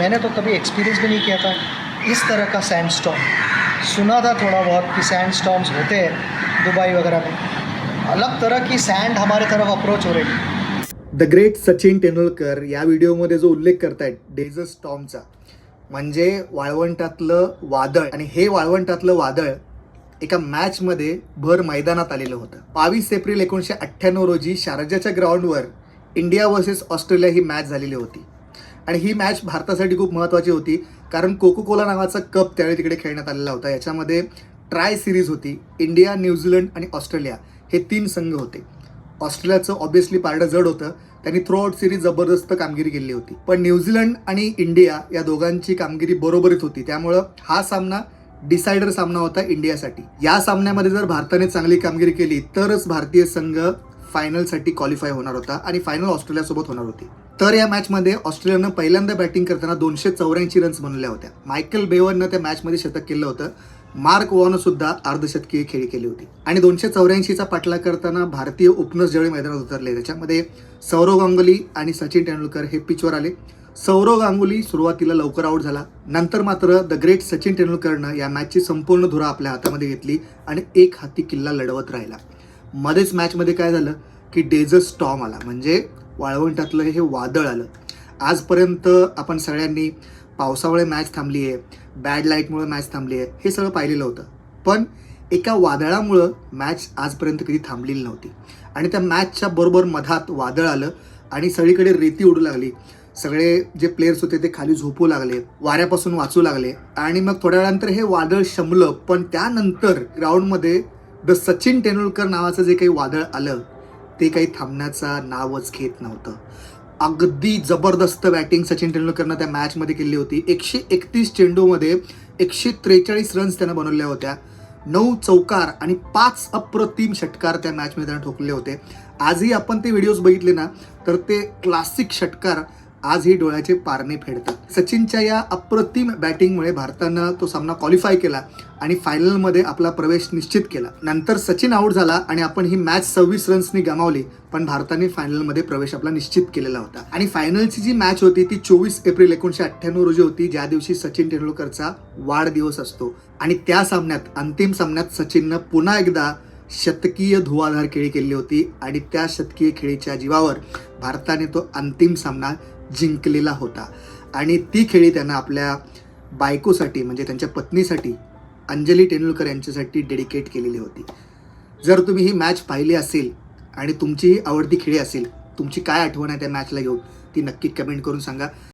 मैंने तो कभी एक्सपीरियंस भी नहीं किया था इस तरह का सैंड स्टॉर्म। सुना था थोड़ा बहुत कि सैंड स्टॉर्म्स होते हैं दुबई वगैरह में, अलग तरह की सैंड हमारे तरफ अप्रोच हो रही। द ग्रेट सचिन तेंडुलकर या व्हिडिओमध्ये जो उल्लेख करतायत डेझर्ट स्टॉर्मचा, म्हणजे वाळवंटातलं वादळ, आणि हे वाळवंटातलं वादळ एका मॅचमध्ये भर मैदानात आलेलं होतं. 22 एप्रिल 1998 रोजी शारजाच्या ग्राउंडवर इंडिया वर्सेस ऑस्ट्रेलिया ही मॅच झालेली होती. आणि ही मॅच भारतासाठी खूप महत्त्वाची होती, कारण कोको कोला नावाचा कप त्यावेळी तिकडे खेळण्यात आलेला होता. याच्यामध्ये ट्राय सिरीज होती. इंडिया, न्यूझीलंड आणि ऑस्ट्रेलिया हे 3 संघ होते. ऑस्ट्रेलियाचं ऑब्व्हियसली पारडं जड होतं, त्यांनी थ्रू आउट सिरीज जबरदस्त कामगिरी केली होती. पण न्यूझीलंड आणि इंडिया या दोघांची कामगिरी बरोबरीत होती, त्यामुळं हा सामना डिसायडर सामना होता इंडियासाठी. या सामन्यामध्ये जर भारताने चांगली कामगिरी केली तरच भारतीय संघ फायनलसाठी क्वालिफाय होणार होता आणि फायनल ऑस्ट्रेलियासोबत होणार होती. तर या मॅचमध्ये ऑस्ट्रेलियानं पहिल्यांदा बॅटिंग करताना 284 रन्स बनवल्या होत्या. मायकल बेवननं त्या मॅचमध्ये शतक केलं होतं. मार्क वॉर्नर सुद्धा अर्धशतकीय खेळी केली होती. आणि 284चा पाठलाग करताना भारतीय ओपनर्स ज्यावेळी मैदानात उतरले, त्याच्यामध्ये सौरव गांगुली आणि सचिन तेंडुलकर हे पिचवर आले. सौरव गांगुली सुरुवातीला लवकर आऊट झाला. नंतर मात्र द ग्रेट सचिन तेंडुलकरनं या मॅचची संपूर्ण धुरा आपल्या हातामध्ये घेतली आणि एक हाती किल्ला लढवत राहिला. मध्येच मॅचमध्ये काय झालं की डेझर्ट स्टॉर्म आला, म्हणजे वाळवंटातलं हे वादळ आलं. आजपर्यंत आपण सगळ्यांनी पावसामुळे मॅच थांबली आहे, बॅड लाईटमुळे मॅच थांबली आहे, हे सगळं पाहिलेलं होतं. पण एका वादळामुळं मॅच आजपर्यंत कधी थांबलेली नव्हती. आणि त्या मॅचच्या बरोबर मधात वादळ आलं आणि सगळीकडे रेती उडू लागली. सगळे जे प्लेयर्स होते ते खाली झोपू लागले, वाऱ्यापासून वाचू लागले. आणि मग थोड्या वेळानंतर हे वादळ शमलं. पण त्यानंतर ग्राउंडमध्ये द सचिन तेंडुलकर नावाचं जे काही वादळ आलं ते काही थांबण्याचा नावच घेत नव्हतं. अगदी जबरदस्त बॅटिंग सचिन तेंडुलकरनं त्या मॅचमध्ये केली होती. 131 चेंडूमध्ये 143 रन्स त्यानं बनवल्या होत्या. 9 चौकार आणि 5 अप्रतिम षटकार त्या मॅचमध्ये त्यानं ठोकले होते. आजही आपण ते व्हिडिओज बघितले ना तर ते क्लासिक षटकार आजही डोळ्याचे पारणे फेडतात. सचिनच्या या अप्रतिम बॅटिंगमुळे भारतानं तो सामना क्वालिफाय केला आणि फायनलमध्ये आपला प्रवेश निश्चित केला. नंतर सचिन आऊट झाला आणि आपण ही मॅच 26 रन्सनी गमावली, पण भारताने फायनलमध्ये प्रवेश आपला निश्चित केलेला होता. आणि फायनलची जी मॅच होती ती 24 एप्रिल 1998 रोजी होती, ज्या दिवशी सचिन तेंडुलकरचा वाढदिवस असतो. आणि त्या सामन्यात, अंतिम सामन्यात सचिननं पुन्हा एकदा शतकीय धुवाधार खेळी केली होती आणि त्या शतकीय खेळीच्या जीवावर भारताने तो अंतिम सामना जिंकलेला होता. आणि ती खेळी त्यांना आपल्या बायकोसाठी, म्हणजे त्यांच्या पत्नीसाठी, अंजली तेंडुलकर यांच्यासाठी डेडिकेट केलेली होती. जर तुम्ही ही मॅच पाहिली असेल आणि तुमची ही आवडती खेळी असेल, तुमची काय आठवण आहे त्या मॅचला घेऊन, ती नक्की कमेंट करून सांगा.